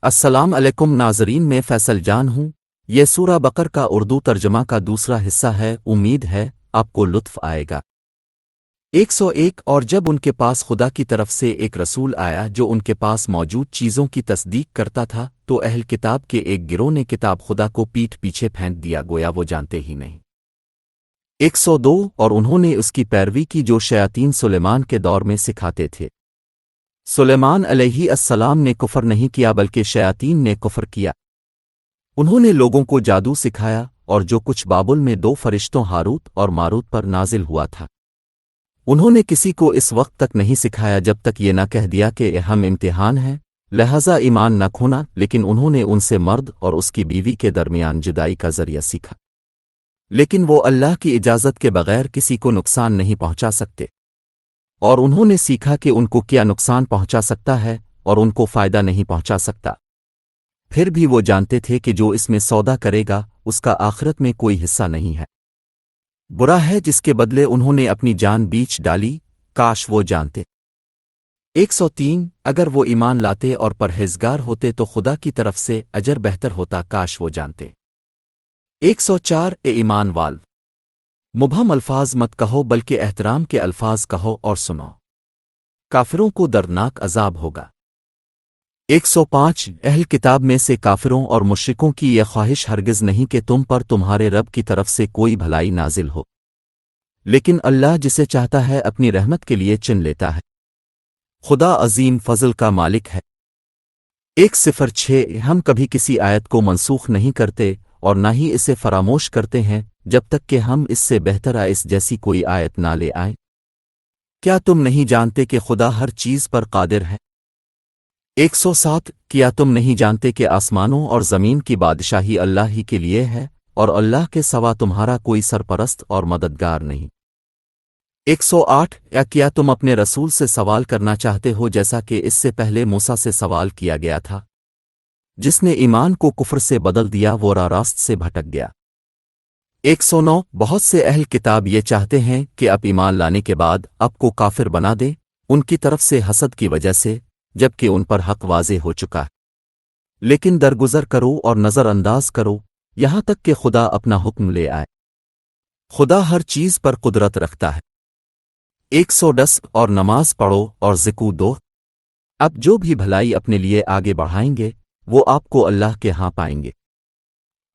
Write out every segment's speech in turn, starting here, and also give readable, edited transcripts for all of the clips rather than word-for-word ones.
السلام علیکم ناظرین، میں فیصل جان ہوں۔ یہ سورہ بقر کا اردو ترجمہ کا دوسرا حصہ ہے۔ امید ہے آپ کو لطف آئے گا۔ 101 اور جب ان کے پاس خدا کی طرف سے ایک رسول آیا جو ان کے پاس موجود چیزوں کی تصدیق کرتا تھا تو اہل کتاب کے ایک گروہ نے کتاب خدا کو پیٹھ پیچھے پھینک دیا، گویا وہ جانتے ہی نہیں۔ 102 اور انہوں نے اس کی پیروی کی جو شیاطین سلیمان کے دور میں سکھاتے تھے۔ سلیمان علیہ السلام نے کفر نہیں کیا بلکہ شیاطین نے کفر کیا۔ انہوں نے لوگوں کو جادو سکھایا اور جو کچھ بابل میں 2 فرشتوں ہاروت اور ماروت پر نازل ہوا تھا، انہوں نے کسی کو اس وقت تک نہیں سکھایا جب تک یہ نہ کہہ دیا کہ ہم امتحان ہیں، لہذا ایمان نہ کھونا، لیکن انہوں نے ان سے مرد اور اس کی بیوی کے درمیان جدائی کا ذریعہ سیکھا، لیکن وہ اللہ کی اجازت کے بغیر کسی کو نقصان نہیں پہنچا سکتے، اور انہوں نے سیکھا کہ ان کو کیا نقصان پہنچا سکتا ہے اور ان کو فائدہ نہیں پہنچا سکتا۔ پھر بھی وہ جانتے تھے کہ جو اس میں سودا کرے گا اس کا آخرت میں کوئی حصہ نہیں ہے۔ برا ہے جس کے بدلے انہوں نے اپنی جان بیچ ڈالی، کاش وہ جانتے۔ 103 اگر وہ ایمان لاتے اور پرہیزگار ہوتے تو خدا کی طرف سے اجر بہتر ہوتا، کاش وہ جانتے۔ 104 اے ایمان وال، مبہم الفاظ مت کہو بلکہ احترام کے الفاظ کہو اور سنو، کافروں کو دردناک عذاب ہوگا۔ 105 اہل کتاب میں سے کافروں اور مشرکوں کی یہ خواہش ہرگز نہیں کہ تم پر تمہارے رب کی طرف سے کوئی بھلائی نازل ہو، لیکن اللہ جسے چاہتا ہے اپنی رحمت کے لیے چن لیتا ہے۔ خدا عظیم فضل کا مالک ہے۔ 106 ہم کبھی کسی آیت کو منسوخ نہیں کرتے اور نہ ہی اسے فراموش کرتے ہیں جب تک کہ ہم اس سے بہتر اس جیسی کوئی آیت نہ لے آئیں۔ کیا تم نہیں جانتے کہ خدا ہر چیز پر قادر ہے؟ 107 کیا تم نہیں جانتے کہ آسمانوں اور زمین کی بادشاہی اللہ ہی کے لیے ہے اور اللہ کے سوا تمہارا کوئی سرپرست اور مددگار نہیں؟ 108 کیا تم اپنے رسول سے سوال کرنا چاہتے ہو جیسا کہ اس سے پہلے موسیٰ سے سوال کیا گیا تھا؟ جس نے ایمان کو کفر سے بدل دیا وہ راست سے بھٹک گیا۔ 109 بہت سے اہل کتاب یہ چاہتے ہیں کہ اب ایمان لانے کے بعد اب کو کافر بنا دے ان کی طرف سے حسد کی وجہ سے، جبکہ ان پر حق واضح ہو چکا ہے، لیکن درگزر کرو اور نظر انداز کرو یہاں تک کہ خدا اپنا حکم لے آئے۔ خدا ہر چیز پر قدرت رکھتا ہے۔ 110 اور نماز پڑھو اور زکوٰۃ دو، اب جو بھی بھلائی اپنے لیے آگے بڑھائیں گے وہ آپ کو اللہ کے ہاں پائیں گے۔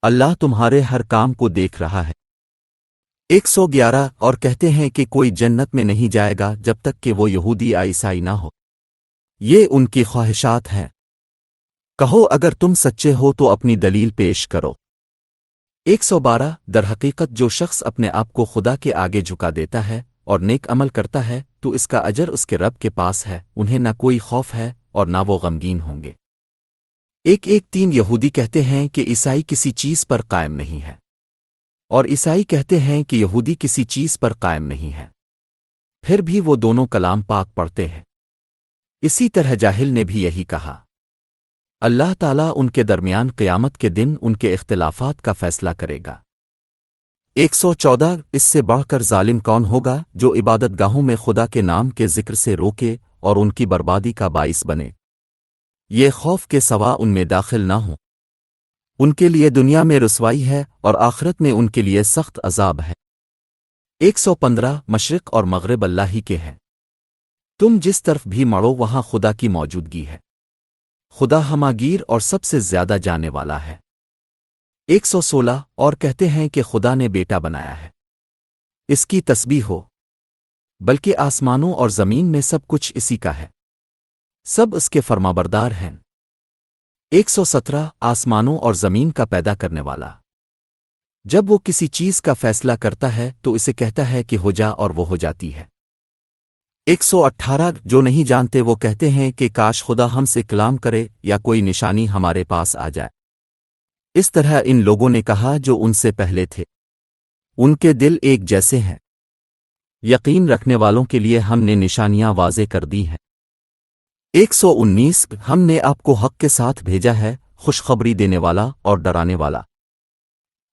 اللہ تمہارے ہر کام کو دیکھ رہا ہے۔ 111 اور کہتے ہیں کہ کوئی جنت میں نہیں جائے گا جب تک کہ وہ یہودی یا عیسائی نہ ہو، یہ ان کی خواہشات ہیں۔ کہو اگر تم سچے ہو تو اپنی دلیل پیش کرو۔ 112 در حقیقت جو شخص اپنے آپ کو خدا کے آگے جھکا دیتا ہے اور نیک عمل کرتا ہے تو اس کا اجر اس کے رب کے پاس ہے، انہیں نہ کوئی خوف ہے اور نہ وہ غمگین ہوں گے۔ 113 یہودی کہتے ہیں کہ عیسائی کسی چیز پر قائم نہیں ہے، اور عیسائی کہتے ہیں کہ یہودی کسی چیز پر قائم نہیں ہے، پھر بھی وہ دونوں کلام پاک پڑھتے ہیں۔ اسی طرح جاہل نے بھی یہی کہا۔ اللہ تعالیٰ ان کے درمیان قیامت کے دن ان کے اختلافات کا فیصلہ کرے گا۔ 114 اس سے بڑھ کر ظالم کون ہوگا جو عبادت گاہوں میں خدا کے نام کے ذکر سے روکے اور ان کی بربادی کا باعث بنے، یہ خوف کے سوا ان میں داخل نہ ہوں، ان کے لیے دنیا میں رسوائی ہے اور آخرت میں ان کے لیے سخت عذاب ہے۔ 115 مشرق اور مغرب اللہ ہی کے ہیں، تم جس طرف بھی مڑو وہاں خدا کی موجودگی ہے، خدا ہماگیر اور سب سے زیادہ جانے والا ہے۔ 116 اور کہتے ہیں کہ خدا نے بیٹا بنایا ہے، اس کی تسبیح ہو، بلکہ آسمانوں اور زمین میں سب کچھ اسی کا ہے، سب اس کے فرمانبردار ہیں۔ 117 آسمانوں اور زمین کا پیدا کرنے والا، جب وہ کسی چیز کا فیصلہ کرتا ہے تو اسے کہتا ہے کہ ہو جا اور وہ ہو جاتی ہے۔ 118 جو نہیں جانتے وہ کہتے ہیں کہ کاش خدا ہم سے کلام کرے یا کوئی نشانی ہمارے پاس آ جائے۔ اس طرح ان لوگوں نے کہا جو ان سے پہلے تھے، ان کے دل ایک جیسے ہیں۔ یقین رکھنے والوں کے لیے ہم نے نشانیاں واضح کر دی ہیں۔ 119 ہم نے آپ کو حق کے ساتھ بھیجا ہے، خوشخبری دینے والا اور ڈرانے والا،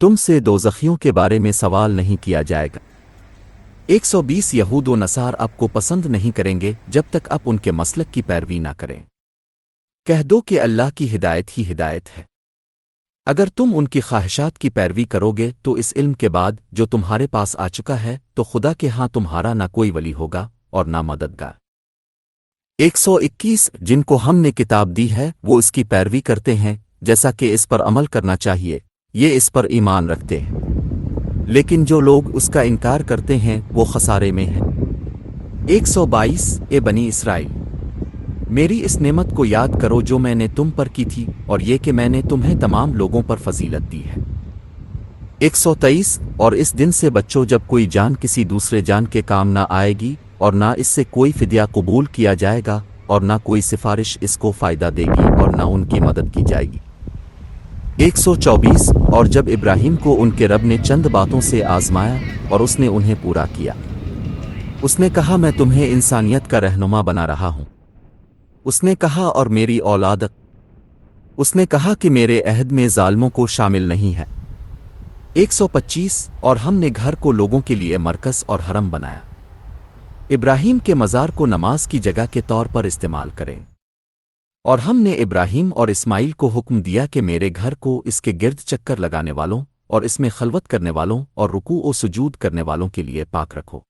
تم سے دوزخیوں کے بارے میں سوال نہیں کیا جائے گا۔ 120 یہود و نصار آپ کو پسند نہیں کریں گے جب تک آپ ان کے مسلک کی پیروی نہ کریں۔ کہہ دو کہ اللہ کی ہدایت ہی ہدایت ہے۔ اگر تم ان کی خواہشات کی پیروی کرو گے تو اس علم کے بعد جو تمہارے پاس آ چکا ہے تو خدا کے ہاں تمہارا نہ کوئی ولی ہوگا اور نہ مددگار۔ 121 جن کو ہم نے کتاب دی ہے وہ اس کی پیروی کرتے ہیں جیسا کہ اس پر عمل کرنا چاہیے، یہ اس پر ایمان رکھتے ہیں، لیکن جو لوگ اس کا انکار کرتے ہیں وہ خسارے میں ہیں۔ 122 اے بنی اسرائیل، میری اس نعمت کو یاد کرو جو میں نے تم پر کی تھی اور یہ کہ میں نے تمہیں تمام لوگوں پر فضیلت دی ہے۔ 123 اور اس دن سے بچو جب کوئی جان کسی دوسرے جان کے کام نہ آئے گی اور نہ اس سے کوئی فدیہ قبول کیا جائے گا اور نہ کوئی سفارش اس کو فائدہ دے گی اور نہ ان کی مدد کی جائے گی۔ 124 اور جب ابراہیم کو ان کے رب نے چند باتوں سے آزمایا اور اس نے انہیں پورا کیا، اس نے کہا میں تمہیں انسانیت کا رہنما بنا رہا ہوں۔ اس نے کہا اور میری اولاد۔ اس نے کہا کہ میرے عہد میں ظالموں کو شامل نہیں ہے۔ 125 اور ہم نے گھر کو لوگوں کے لیے مرکز اور حرم بنایا۔ ابراہیم کے مزار کو نماز کی جگہ کے طور پر استعمال کریں، اور ہم نے ابراہیم اور اسماعیل کو حکم دیا کہ میرے گھر کو اس کے گرد چکر لگانے والوں اور اس میں خلوت کرنے والوں اور رکوع و سجود کرنے والوں کے لیے پاک رکھو۔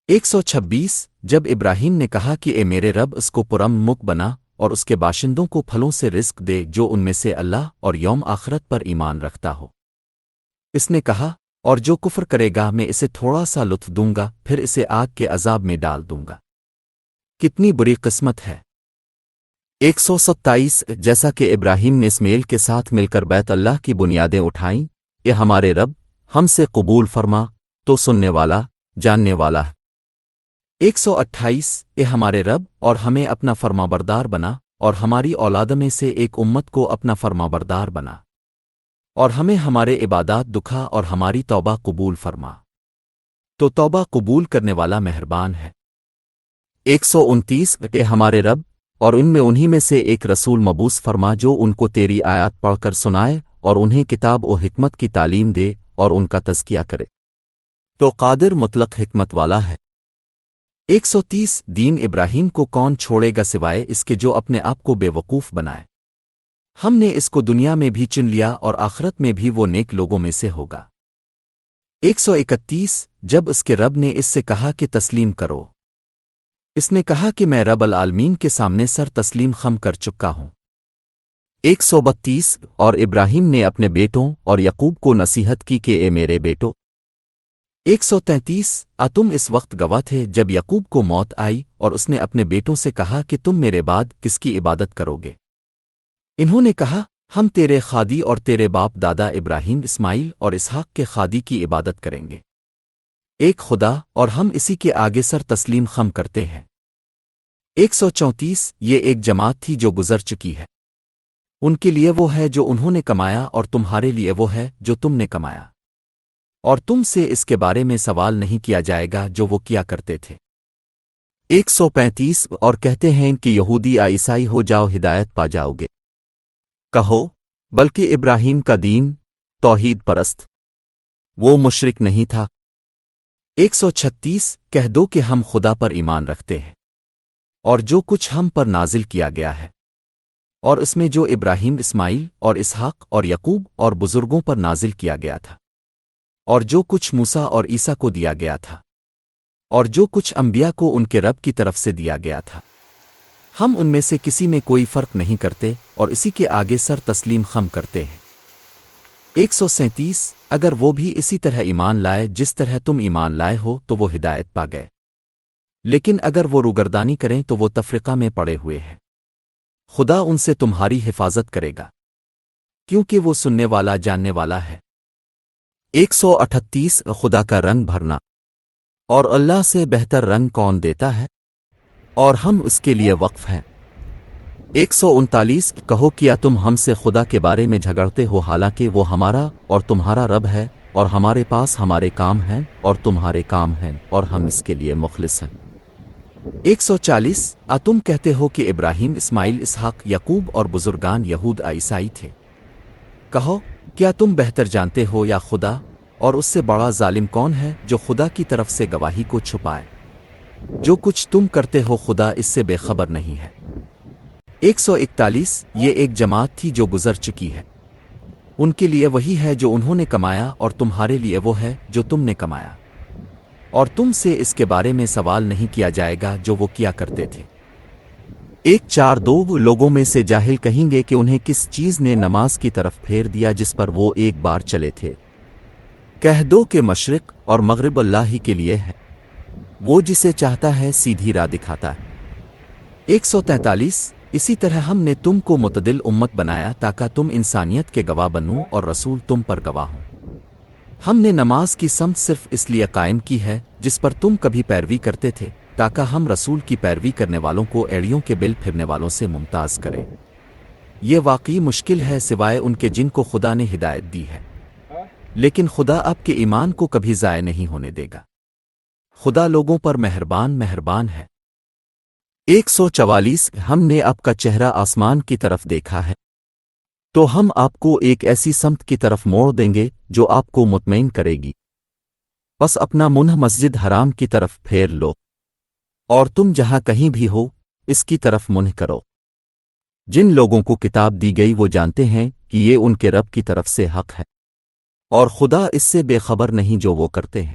126 جب ابراہیم نے کہا کہ اے میرے رب اس کو پرم مک بنا اور اس کے باشندوں کو پھلوں سے رزق دے جو ان میں سے اللہ اور یوم آخرت پر ایمان رکھتا ہو۔ اس نے کہا اور جو کفر کرے گا میں اسے تھوڑا سا لطف دوں گا پھر اسے آگ کے عذاب میں ڈال دوں گا۔ کتنی بری قسمت ہے۔ 127 جیسا کہ ابراہیم نے اسماعیل کے ساتھ مل کر بیت اللہ کی بنیادیں اٹھائیں، اے ہمارے رب ہم سے قبول فرما، تو سننے والا جاننے والا ہے۔ 128 اے ہمارے رب اور ہمیں اپنا فرمانبردار بنا اور ہماری اولاد میں سے ایک امت کو اپنا فرمانبردار بنا، اور ہمیں ہمارے عبادات دکھا اور ہماری توبہ قبول فرما، تو توبہ قبول کرنے والا مہربان ہے۔ 129 اے ہمارے رب اور ان میں انہی میں سے ایک رسول مبعوث فرما جو ان کو تیری آیات پڑھ کر سنائے اور انہیں کتاب و حکمت کی تعلیم دے اور ان کا تزکیہ کرے، تو قادر مطلق حکمت والا ہے۔ 130 دین ابراہیم کو کون چھوڑے گا سوائے اس کے جو اپنے آپ کو بے وقوف بنائے؟ ہم نے اس کو دنیا میں بھی چن لیا اور آخرت میں بھی وہ نیک لوگوں میں سے ہوگا۔ 131 جب اس کے رب نے اس سے کہا کہ تسلیم کرو، اس نے کہا کہ میں رب العالمین کے سامنے سر تسلیم خم کر چکا ہوں۔ 132 اور ابراہیم نے اپنے بیٹوں اور یعقوب کو نصیحت کی کہ اے میرے بیٹو۔ 133 تم اس وقت گواہ تھے جب یعقوب کو موت آئی اور اس نے اپنے بیٹوں سے کہا کہ تم میرے بعد کس کی عبادت کرو گے؟ انہوں نے کہا ہم تیرے خادی اور تیرے باپ دادا ابراہیم اسماعیل اور اسحاق کے خادی کی عبادت کریں گے، ایک خدا اور ہم اسی کے آگے سر تسلیم خم کرتے ہیں۔ 134 یہ ایک جماعت تھی جو گزر چکی ہے، ان کے لیے وہ ہے جو انہوں نے کمایا اور تمہارے لیے وہ ہے جو تم نے کمایا، اور تم سے اس کے بارے میں سوال نہیں کیا جائے گا جو وہ کیا کرتے تھے۔ 135 اور کہتے ہیں کہ یہودی یا عیسائی ہو جاؤ ہدایت پا جاؤ گے۔ کہو بلکہ ابراہیم کا دین توحید پرست، وہ مشرک نہیں تھا۔ 136 کہہ دو کہ ہم خدا پر ایمان رکھتے ہیں اور جو کچھ ہم پر نازل کیا گیا ہے، اور اس میں جو ابراہیم اسماعیل اور اسحاق اور یعقوب اور بزرگوں پر نازل کیا گیا تھا، اور جو کچھ موسیٰ اور عیسیٰ کو دیا گیا تھا، اور جو کچھ انبیاء کو ان کے رب کی طرف سے دیا گیا تھا، ہم ان میں سے کسی میں کوئی فرق نہیں کرتے اور اسی کے آگے سر تسلیم خم کرتے ہیں۔ 137 اگر وہ بھی اسی طرح ایمان لائے جس طرح تم ایمان لائے ہو تو وہ ہدایت پا گئے، لیکن اگر وہ روگردانی کریں تو وہ تفرقہ میں پڑے ہوئے ہیں۔ خدا ان سے تمہاری حفاظت کرے گا کیونکہ وہ سننے والا جاننے والا ہے۔ 138 خدا کا رنگ بھرنا، اور اللہ سے بہتر رنگ کون دیتا ہے، اور ہم اس کے لیے وقف ہیں۔ 139 کہو کیا تم ہم سے خدا کے بارے میں جھگڑتے ہو حالانکہ وہ ہمارا اور تمہارا رب ہے، اور ہمارے پاس ہمارے کام ہیں اور تمہارے کام ہیں اور ہم اس کے لیے مخلص ہیں۔ 140 تم کہتے ہو کہ ابراہیم اسماعیل اسحاق یعقوب اور بزرگان یہود عیسائی تھے۔ کہو کیا تم بہتر جانتے ہو یا خدا، اور اس سے بڑا ظالم کون ہے جو خدا کی طرف سے گواہی کو چھپائے؟ جو کچھ تم کرتے ہو خدا اس سے بے خبر نہیں ہے۔ 141 یہ ایک جماعت تھی جو گزر چکی ہے، ان کے لیے وہی ہے جو انہوں نے کمایا اور تمہارے لیے وہ ہے جو تم نے کمایا، اور تم سے اس کے بارے میں سوال نہیں کیا جائے گا جو وہ کیا کرتے تھے۔ 142 لوگوں میں سے جاہل کہیں گے کہ انہیں کس چیز نے نماز کی طرف پھیر دیا جس پر وہ ایک بار چلے تھے۔ کہہ دو کہ مشرق اور مغرب اللہ ہی کے لیے ہے، وہ جسے چاہتا ہے سیدھی راہ دکھاتا ہے۔ 143 اسی طرح ہم نے تم کو متعدل امت بنایا تاکہ تم انسانیت کے گواہ بنو اور رسول تم پر گواہ ہوں۔ ہم نے نماز کی سمت صرف اس لیے قائم کی ہے جس پر تم کبھی پیروی کرتے تھے، تاکہ ہم رسول کی پیروی کرنے والوں کو ایڑیوں کے بل پھرنے والوں سے ممتاز کریں۔ یہ واقعی مشکل ہے سوائے ان کے جن کو خدا نے ہدایت دی ہے، لیکن خدا آپ کے ایمان کو کبھی ضائع نہیں ہونے دے گا۔ خدا لوگوں پر مہربان ہے۔ 144 ہم نے آپ کا چہرہ آسمان کی طرف دیکھا ہے تو ہم آپ کو ایک ایسی سمت کی طرف موڑ دیں گے جو آپ کو مطمئن کرے گی، بس اپنا منہ مسجد حرام کی طرف پھیر لو، اور تم جہاں کہیں بھی ہو اس کی طرف منہ کرو۔ جن لوگوں کو کتاب دی گئی وہ جانتے ہیں کہ یہ ان کے رب کی طرف سے حق ہے، اور خدا اس سے بے خبر نہیں جو وہ کرتے ہیں۔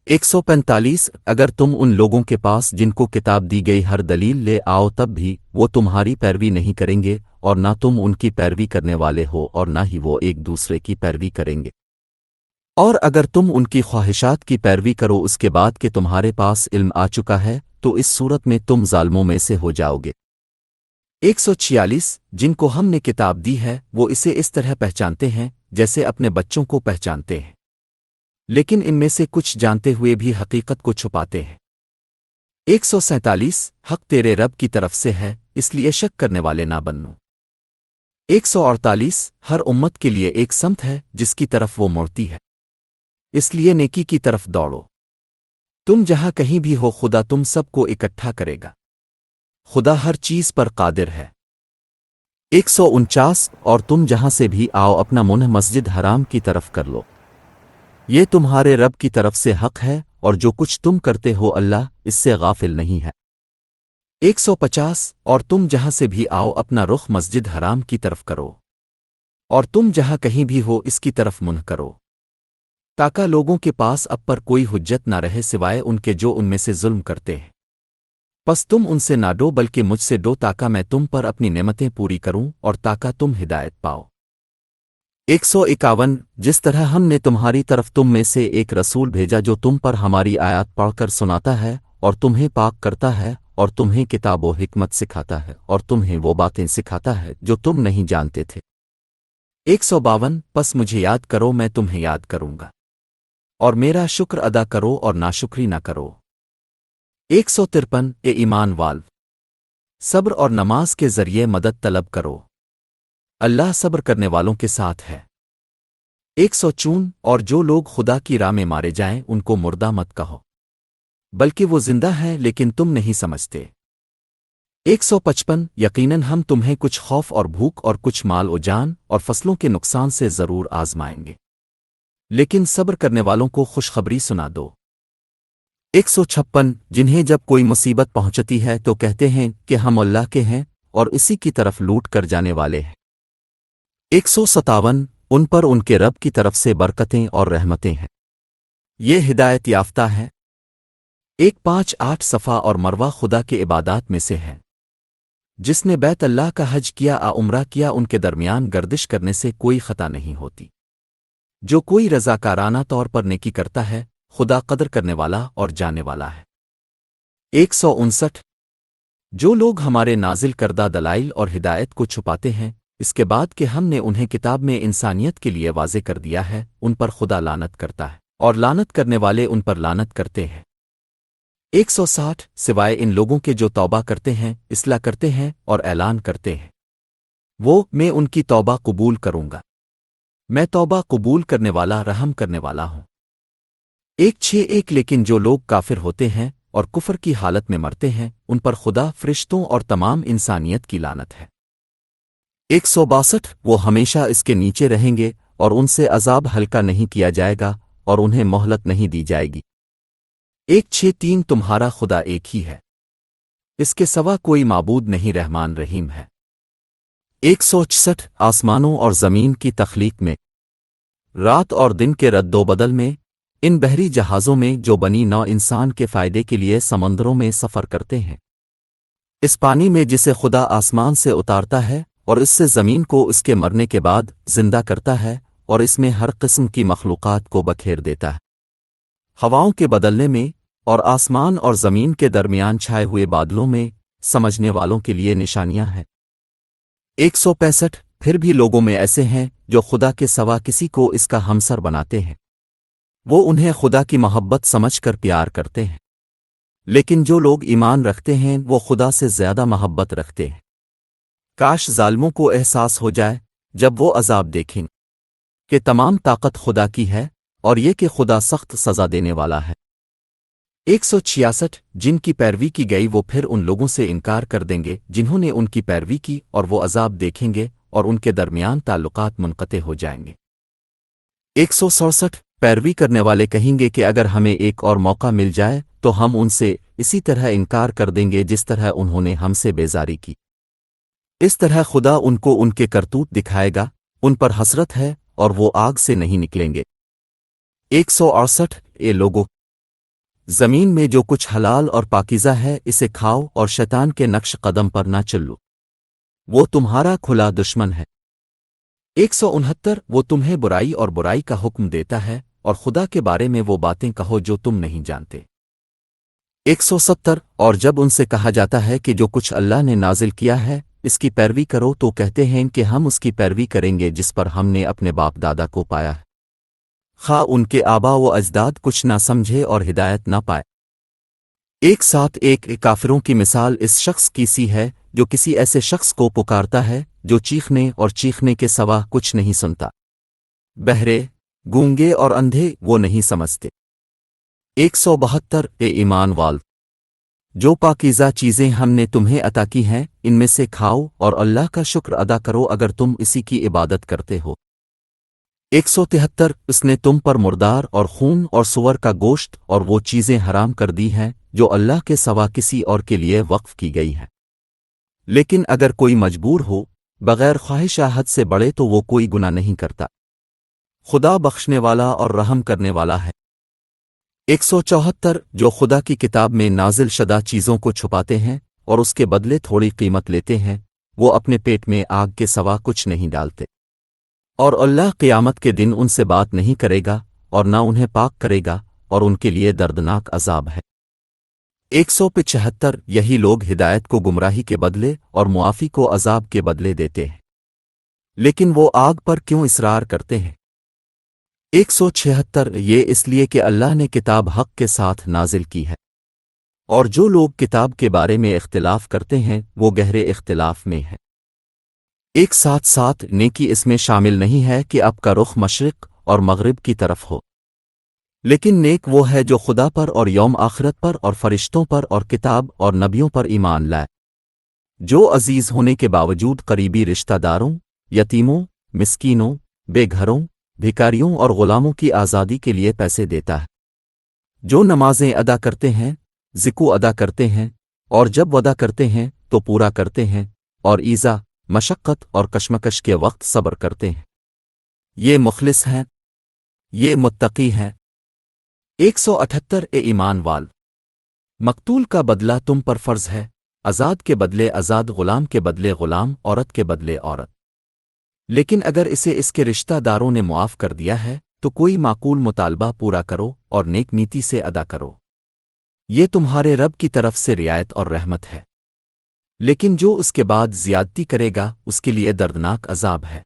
145 اگر تم ان لوگوں کے پاس جن کو کتاب دی گئی ہر دلیل لے آؤ تب بھی وہ تمہاری پیروی نہیں کریں گے، اور نہ تم ان کی پیروی کرنے والے ہو اور نہ ہی وہ ایک دوسرے کی پیروی کریں گے۔ اور اگر تم ان کی خواہشات کی پیروی کرو اس کے بعد کہ تمہارے پاس علم آ چکا ہے تو اس صورت میں تم ظالموں میں سے ہو جاؤ گے۔ 146 جن کو ہم نے کتاب دی ہے وہ اسے اس طرح پہچانتے ہیں جیسے اپنے بچوں کو پہچانتے ہیں، لیکن ان میں سے کچھ جانتے ہوئے بھی حقیقت کو چھپاتے ہیں۔ 147 حق تیرے رب کی طرف سے ہے اس لیے شک کرنے والے نہ بنو۔ 148 ہر امت کے لیے ایک سمت ہے جس کی طرف وہ مڑتی ہے، اس لیے نیکی کی طرف دوڑو۔ تم جہاں کہیں بھی ہو خدا تم سب کو اکٹھا کرے گا، خدا ہر چیز پر قادر ہے۔ 149 اور تم جہاں سے بھی آؤ اپنا منہ مسجد حرام کی طرف کر لو، یہ تمہارے رب کی طرف سے حق ہے، اور جو کچھ تم کرتے ہو اللہ اس سے غافل نہیں ہے۔ 150 اور تم جہاں سے بھی آؤ اپنا رخ مسجد حرام کی طرف کرو، اور تم جہاں کہیں بھی ہو اس کی طرف منہ کرو، تاکہ لوگوں کے پاس اب پر کوئی حجت نہ رہے سوائے ان کے جو ان میں سے ظلم کرتے ہیں۔ پس تم ان سے نہ ڈو بلکہ مجھ سے ڈو تاکہ میں تم پر اپنی نعمتیں پوری کروں اور تاکہ تم ہدایت پاؤ۔ 151 جس طرح ہم نے تمہاری طرف تم میں سے ایک رسول بھیجا جو تم پر ہماری آیات پڑھ کر سناتا ہے اور تمہیں پاک کرتا ہے اور تمہیں کتاب و حکمت سکھاتا ہے اور تمہیں وہ باتیں سکھاتا ہے جو تم نہیں جانتے تھے۔ 152 پس مجھے یاد کرو میں تمہیں یاد کروں گا، اور میرا شکر ادا کرو اور ناشکری نہ کرو۔ 153 اے ایمان والو، صبر اور نماز کے ذریعے مدد طلب کرو، اللہ صبر کرنے والوں کے ساتھ ہے۔ 154 اور جو لوگ خدا کی راہ میں مارے جائیں ان کو مردہ مت کہو، بلکہ وہ زندہ ہے لیکن تم نہیں سمجھتے۔ 155 یقیناً ہم تمہیں کچھ خوف اور بھوک اور کچھ مال و جان اور فصلوں کے نقصان سے ضرور آزمائیں گے، لیکن صبر کرنے والوں کو خوشخبری سنا دو۔ 156 جنہیں جب کوئی مصیبت پہنچتی ہے تو کہتے ہیں کہ ہم اللہ کے ہیں اور اسی کی طرف لوٹ کر جانے والے ہیں۔ 157 ان پر ان کے رب کی طرف سے برکتیں اور رحمتیں ہیں، یہ ہدایت یافتہ ہے۔ 158 صفا اور مروہ خدا کے عبادات میں سے ہے، جس نے بیت اللہ کا حج کیا عمرہ کیا ان کے درمیان گردش کرنے سے کوئی خطا نہیں ہوتی۔ جو کوئی رضاکارانہ طور پر نیکی کرتا ہے خدا قدر کرنے والا اور جانے والا ہے۔ 159 جو لوگ ہمارے نازل کردہ دلائل اور ہدایت کو چھپاتے ہیں اس کے بعد کہ ہم نے انہیں کتاب میں انسانیت کے لیے واضح کر دیا ہے ان پر خدا لعنت کرتا ہے اور لعنت کرنے والے ان پر لعنت کرتے ہیں۔ 160 سوائے ان لوگوں کے جو توبہ کرتے ہیں اصلاح کرتے ہیں اور اعلان کرتے ہیں میں ان کی توبہ قبول کروں گا، میں توبہ قبول کرنے والا رحم کرنے والا ہوں۔ 161 لیکن جو لوگ کافر ہوتے ہیں اور کفر کی حالت میں مرتے ہیں ان پر خدا فرشتوں اور تمام انسانیت کی لعنت ہے۔ 162 وہ ہمیشہ اس کے نیچے رہیں گے اور ان سے عذاب ہلکا نہیں کیا جائے گا اور انہیں مہلت نہیں دی جائے گی۔ 163 تمہارا خدا ایک ہی ہے، اس کے سوا کوئی معبود نہیں، رحمان رحیم ہے۔ 166 آسمانوں اور زمین کی تخلیق میں، رات اور دن کے رد و بدل میں، ان بحری جہازوں میں جو بنی نوع انسان کے فائدے کے لیے سمندروں میں سفر کرتے ہیں، اس پانی میں جسے خدا آسمان سے اتارتا ہے اور اس سے زمین کو اس کے مرنے کے بعد زندہ کرتا ہے، اور اس میں ہر قسم کی مخلوقات کو بکھیر دیتا ہے، ہواؤں کے بدلنے میں اور آسمان اور زمین کے درمیان چھائے ہوئے بادلوں میں، سمجھنے والوں کے لیے نشانیاں ہیں۔ 165 پھر بھی لوگوں میں ایسے ہیں جو خدا کے سوا کسی کو اس کا ہمسر بناتے ہیں، وہ انہیں خدا کی محبت سمجھ کر پیار کرتے ہیں، لیکن جو لوگ ایمان رکھتے ہیں وہ خدا سے زیادہ محبت رکھتے ہیں۔ کاش ظالموں کو احساس ہو جائے جب وہ عذاب دیکھیں کہ تمام طاقت خدا کی ہے، اور یہ کہ خدا سخت سزا دینے والا ہے۔ 166 جن کی پیروی کی گئی وہ پھر ان لوگوں سے انکار کر دیں گے جنہوں نے ان کی پیروی کی، اور وہ عذاب دیکھیں گے اور ان کے درمیان تعلقات منقطع ہو جائیں گے۔ 167 پیروی کرنے والے کہیں گے کہ اگر ہمیں ایک اور موقع مل جائے تو ہم ان سے اسی طرح انکار کر دیں گے جس طرح انہوں نے ہم سے بیزاری کی۔ اس طرح خدا ان کو ان کے کرتوت دکھائے گا، ان پر حسرت ہے اور وہ آگ سے نہیں نکلیں گے۔ 168 اے لوگو، زمین میں جو کچھ حلال اور پاکیزہ ہے اسے کھاؤ اور شیطان کے نقش قدم پر نہ چلو، وہ تمہارا کھلا دشمن ہے۔ 169 وہ تمہیں برائی اور برائی کا حکم دیتا ہے، اور خدا کے بارے میں وہ باتیں کہو جو تم نہیں جانتے۔ 170 اور جب ان سے کہا جاتا ہے کہ جو کچھ اللہ نے نازل کیا ہے اس کی پیروی کرو تو کہتے ہیں کہ ہم اس کی پیروی کریں گے جس پر ہم نے اپنے باپ دادا کو پایا ہے، خواہ ان کے آبا و اجداد کچھ نہ سمجھے اور ہدایت نہ پائے۔ 171 کافروں کی مثال اس شخص کی سی ہے جو کسی ایسے شخص کو پکارتا ہے جو چیخنے اور چیخنے کے سوا کچھ نہیں سنتا، بہرے، گونگے اور اندھے وہ نہیں سمجھتے۔ 172 اے ایمان وال، جو پاکیزہ چیزیں ہم نے تمہیں عطا کی ہیں ان میں سے کھاؤ اور اللہ کا شکر ادا کرو اگر تم اسی کی عبادت کرتے ہو۔ 173 اس نے تم پر مردار اور خون اور سور کا گوشت اور وہ چیزیں حرام کر دی ہیں جو اللہ کے سوا کسی اور کے لیے وقف کی گئی ہیں، لیکن اگر کوئی مجبور ہو بغیر خواہش حد سے بڑھے تو وہ کوئی گناہ نہیں کرتا، خدا بخشنے والا اور رحم کرنے والا ہے۔ 174 جو خدا کی کتاب میں نازل شدہ چیزوں کو چھپاتے ہیں اور اس کے بدلے تھوڑی قیمت لیتے ہیں، وہ اپنے پیٹ میں آگ کے سوا کچھ نہیں ڈالتے، اور اللہ قیامت کے دن ان سے بات نہیں کرے گا اور نہ انہیں پاک کرے گا، اور ان کے لیے دردناک عذاب ہے۔ 175 یہی لوگ ہدایت کو گمراہی کے بدلے اور معافی کو عذاب کے بدلے دیتے ہیں، لیکن وہ آگ پر کیوں اصرار کرتے ہیں؟ 176 یہ اس لیے کہ اللہ نے کتاب حق کے ساتھ نازل کی ہے، اور جو لوگ کتاب کے بارے میں اختلاف کرتے ہیں وہ گہرے اختلاف میں ہیں۔ 177 نیکی اس میں شامل نہیں ہے کہ آپ کا رخ مشرق اور مغرب کی طرف ہو، لیکن نیک وہ ہے جو خدا پر اور یوم آخرت پر اور فرشتوں پر اور کتاب اور نبیوں پر ایمان لائے، جو عزیز ہونے کے باوجود قریبی رشتہ داروں، یتیموں، مسکینوں، بے گھروں، بھکاریوں اور غلاموں کی آزادی کے لیے پیسے دیتا ہے، جو نمازیں ادا کرتے ہیں، زکوٰۃ ادا کرتے ہیں، اور جب وعدہ کرتے ہیں تو پورا کرتے ہیں، اور ایذا، مشقت اور کشمکش کے وقت صبر کرتے ہیں، یہ مخلص ہیں، یہ متقی ہیں۔ 178 اے ایمان وال، مقتول کا بدلہ تم پر فرض ہے، آزاد کے بدلے آزاد، غلام کے بدلے غلام، عورت کے بدلے عورت، لیکن اگر اسے اس کے رشتہ داروں نے معاف کر دیا ہے تو کوئی معقول مطالبہ پورا کرو اور نیک نیتی سے ادا کرو، یہ تمہارے رب کی طرف سے رعایت اور رحمت ہے، لیکن جو اس کے بعد زیادتی کرے گا اس کے لیے دردناک عذاب ہے۔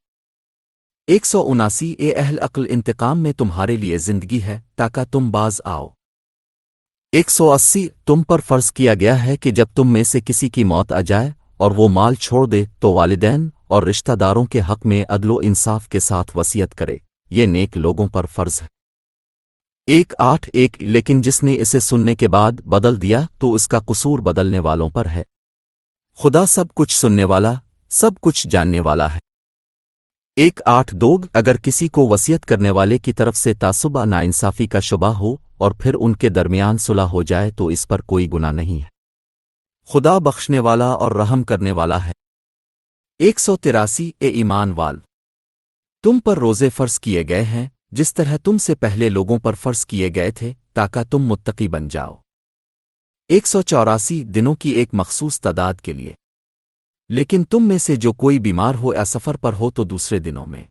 179 اے اہل عقل، انتقام میں تمہارے لیے زندگی ہے تاکہ تم باز آؤ۔ 180 تم پر فرض کیا گیا ہے کہ جب تم میں سے کسی کی موت آ جائے اور وہ مال چھوڑ دے تو والدین اور رشتہ داروں کے حق میں عدل و انصاف کے ساتھ وصیت کرے، یہ نیک لوگوں پر فرض ہے۔ 181 لیکن جس نے اسے سننے کے بعد بدل دیا تو اس کا قصور بدلنے والوں پر ہے، خدا سب کچھ سننے والا، سب کچھ جاننے والا ہے۔ 182 اگر کسی کو وصیت کرنے والے کی طرف سے تعصب ناانصافی کا شبہ ہو اور پھر ان کے درمیان صلح ہو جائے تو اس پر کوئی گناہ نہیں ہے، خدا بخشنے والا اور رحم کرنے والا ہے۔ 183 اے ایمان وال، تم پر روزے فرض کیے گئے ہیں جس طرح تم سے پہلے لوگوں پر فرض کیے گئے تھے تاکہ تم متقی بن جاؤ۔ 184 دنوں کی ایک مخصوص تعداد کے لیے، لیکن تم میں سے جو کوئی بیمار ہو یا سفر پر ہو تو دوسرے دنوں میں۔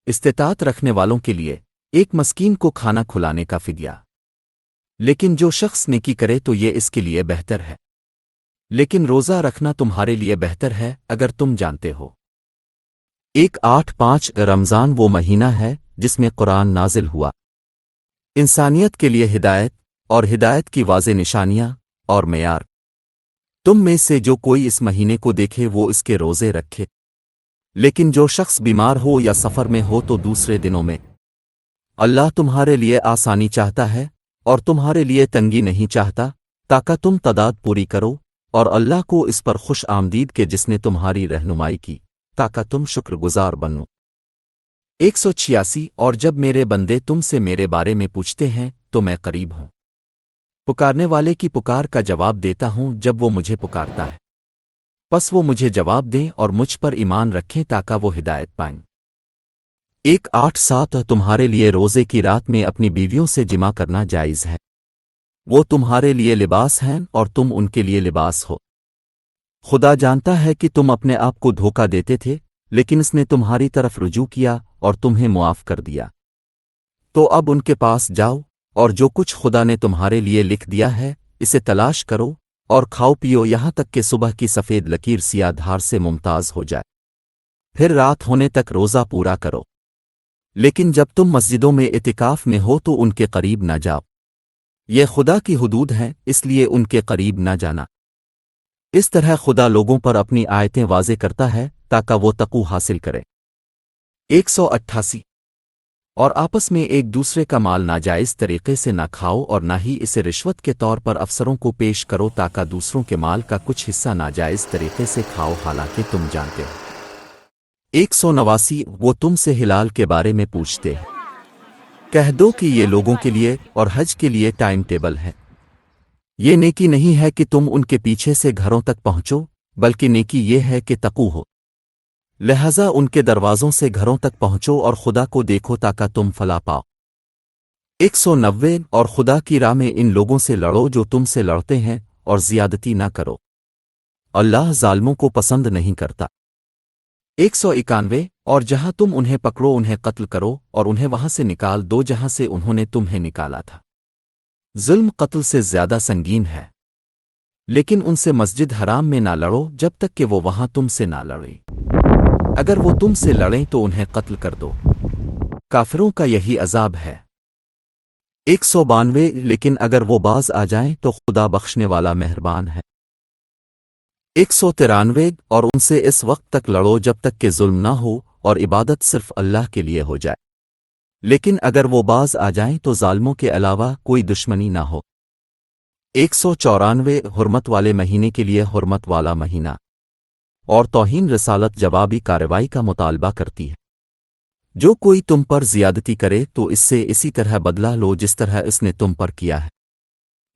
استطاعت رکھنے والوں کے لیے ایک مسکین کو کھانا کھلانے کا فدیہ، لیکن جو شخص نیکی کرے تو یہ اس کے لیے بہتر ہے، لیکن روزہ رکھنا تمہارے لیے بہتر ہے اگر تم جانتے ہو۔ 185 رمضان وہ مہینہ ہے جس میں قرآن نازل ہوا، انسانیت کے لیے ہدایت اور ہدایت کی واضح نشانیاں اور معیار۔ تم میں سے جو کوئی اس مہینے کو دیکھے وہ اس کے روزے رکھے، لیکن جو شخص بیمار ہو یا سفر میں ہو تو دوسرے دنوں میں۔ اللہ تمہارے لیے آسانی چاہتا ہے اور تمہارے لیے تنگی نہیں چاہتا تاکہ تم تعداد پوری کرو، اور اللہ کو اس پر خوش آمدید کہ جس نے تمہاری رہنمائی کی تاکہ تم شکر گزار بنو۔ 186 اور جب میرے بندے تم سے میرے بارے میں پوچھتے ہیں تو میں قریب ہوں، پکارنے والے کی پکار کا جواب دیتا ہوں جب وہ مجھے پکارتا ہے، پس وہ مجھے جواب دیں اور مجھ پر ایمان رکھیں تاکہ وہ ہدایت پائیں۔ 187 تمہارے لیے روزے کی رات میں اپنی بیویوں سے جمع کرنا جائز ہے، وہ تمہارے لیے لباس ہیں اور تم ان کے لیے لباس ہو۔ خدا جانتا ہے کہ تم اپنے آپ کو دھوکہ دیتے تھے، لیکن اس نے تمہاری طرف رجوع کیا اور تمہیں معاف کر دیا، تو اب ان کے پاس جاؤ اور جو کچھ خدا نے تمہارے لیے لکھ دیا ہے اسے تلاش کرو اور کھاؤ پیو یہاں تک کہ صبح کی سفید لکیر سیاہ دھار سے ممتاز ہو جائے، پھر رات ہونے تک روزہ پورا کرو۔ لیکن جب تم مسجدوں میں اعتکاف میں ہو تو ان کے قریب نہ جاؤ، یہ خدا کی حدود ہیں اس لیے ان کے قریب نہ جانا۔ اس طرح خدا لوگوں پر اپنی آیتیں واضح کرتا ہے تاکہ وہ تقوی حاصل کرے۔ 188 اور آپس میں ایک دوسرے کا مال ناجائز طریقے سے نہ کھاؤ اور نہ ہی اسے رشوت کے طور پر افسروں کو پیش کرو تاکہ دوسروں کے مال کا کچھ حصہ ناجائز طریقے سے کھاؤ حالانکہ تم جانتے ہو۔ 189 وہ تم سے ہلال کے بارے میں پوچھتے ہیں، کہہ دو کہ یہ لوگوں کے لیے اور حج کے لیے ٹائم ٹیبل ہے۔ یہ نیکی نہیں ہے کہ تم ان کے پیچھے سے گھروں تک پہنچو، بلکہ نیکی یہ ہے کہ تقوی ہو، لہذا ان کے دروازوں سے گھروں تک پہنچو اور خدا کو دیکھو تاکہ تم فلاح پاؤ۔ 190 اور خدا کی راہ میں ان لوگوں سے لڑو جو تم سے لڑتے ہیں اور زیادتی نہ کرو، اللہ ظالموں کو پسند نہیں کرتا۔ 191 اور جہاں تم انہیں پکڑو انہیں قتل کرو اور انہیں وہاں سے نکال دو جہاں سے انہوں نے تمہیں نکالا تھا، ظلم قتل سے زیادہ سنگین ہے، لیکن ان سے مسجد حرام میں نہ لڑو جب تک کہ وہ وہاں تم سے نہ لڑیں، اگر وہ تم سے لڑیں تو انہیں قتل کر دو، کافروں کا یہی عذاب ہے۔ 192 لیکن اگر وہ باز آ جائیں تو خدا بخشنے والا مہربان ہے۔ 193 اور ان سے اس وقت تک لڑو جب تک کہ ظلم نہ ہو اور عبادت صرف اللہ کے لیے ہو جائے، لیکن اگر وہ باز آ جائیں تو ظالموں کے علاوہ کوئی دشمنی نہ ہو۔ 194 حرمت والے مہینے کے لیے حرمت والا مہینہ اور توہین رسالت جوابی کارروائی کا مطالبہ کرتی ہے۔ جو کوئی تم پر زیادتی کرے تو اس سے اسی طرح بدلہ لو جس طرح اس نے تم پر کیا ہے،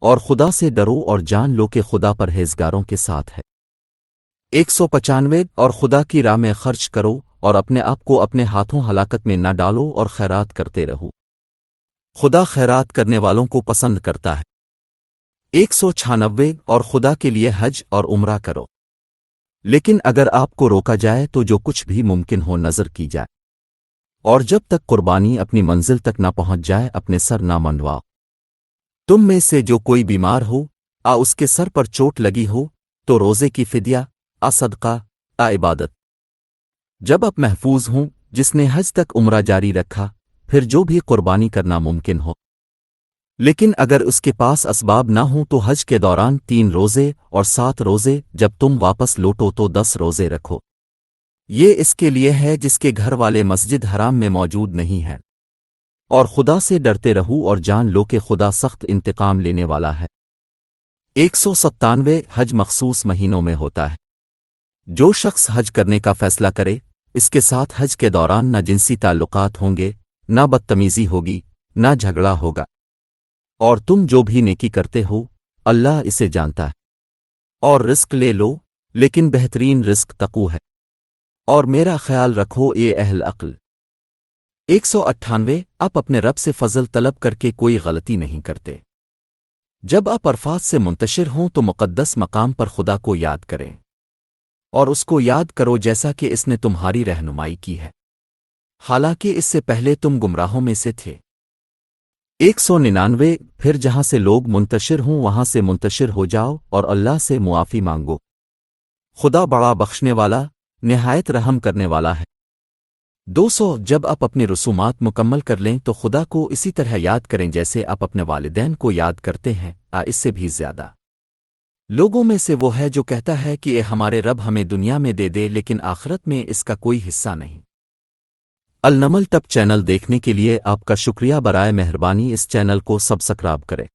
اور خدا سے ڈرو اور جان لو کہ خدا پرہیزگاروں کے ساتھ ہے۔ 195 اور خدا کی راہ میں خرچ کرو اور اپنے آپ کو اپنے ہاتھوں ہلاکت میں نہ ڈالو اور خیرات کرتے رہو، خدا خیرات کرنے والوں کو پسند کرتا ہے۔ 196 اور خدا کے لیے حج اور عمرہ کرو، لیکن اگر آپ کو روکا جائے تو جو کچھ بھی ممکن ہو نظر کی جائے، اور جب تک قربانی اپنی منزل تک نہ پہنچ جائے اپنے سر نہ منڈواؤ۔ تم میں سے جو کوئی بیمار ہو اس کے سر پر چوٹ لگی ہو تو روزے کی فدیہ، صدقہ، عبادت۔ جب آپ محفوظ ہوں جس نے حج تک عمرہ جاری رکھا پھر جو بھی قربانی کرنا ممکن ہو، لیکن اگر اس کے پاس اسباب نہ ہوں تو حج کے دوران 3 روزے اور 7 روزے، جب تم واپس لوٹو تو 10 روزے رکھو، یہ اس کے لیے ہے جس کے گھر والے مسجد حرام میں موجود نہیں ہیں، اور خدا سے ڈرتے رہو اور جان لو کہ خدا سخت انتقام لینے والا ہے۔ 197 حج مخصوص مہینوں میں ہوتا ہے، جو شخص حج کرنے کا فیصلہ کرے اس کے ساتھ حج کے دوران نہ جنسی تعلقات ہوں گے، نہ بدتمیزی ہوگی، نہ جھگڑا ہوگا، اور تم جو بھی نیکی کرتے ہو اللہ اسے جانتا ہے۔ اور رزق لے لو لیکن بہترین رزق تقوی ہے اور میرا خیال رکھو اے اہل عقل 198 آپ اپنے رب سے فضل طلب کر کے کوئی غلطی نہیں کرتے جب آپ عرفات سے منتشر ہوں تو مقدس مقام پر خدا کو یاد کریں اور اس کو یاد کرو جیسا کہ اس نے تمہاری رہنمائی کی ہے حالانکہ اس سے پہلے تم گمراہوں میں سے تھے 199 پھر جہاں سے لوگ منتشر ہوں وہاں سے منتشر ہو جاؤ اور اللہ سے معافی مانگو خدا بڑا بخشنے والا نہایت رحم کرنے والا ہے 200 جب آپ اپنی رسومات مکمل کر لیں تو خدا کو اسی طرح یاد کریں جیسے آپ اپنے والدین کو یاد کرتے ہیں اس سے بھی زیادہ لوگوں میں سے وہ ہے جو کہتا ہے کہ اے ہمارے رب ہمیں دنیا میں دے دے لیکن آخرت میں اس کا کوئی حصہ نہیں النمل ٹپ چینل دیکھنے کے لیے آپ کا شکریہ برائے مہربانی اس چینل کو سبسکرائب کریں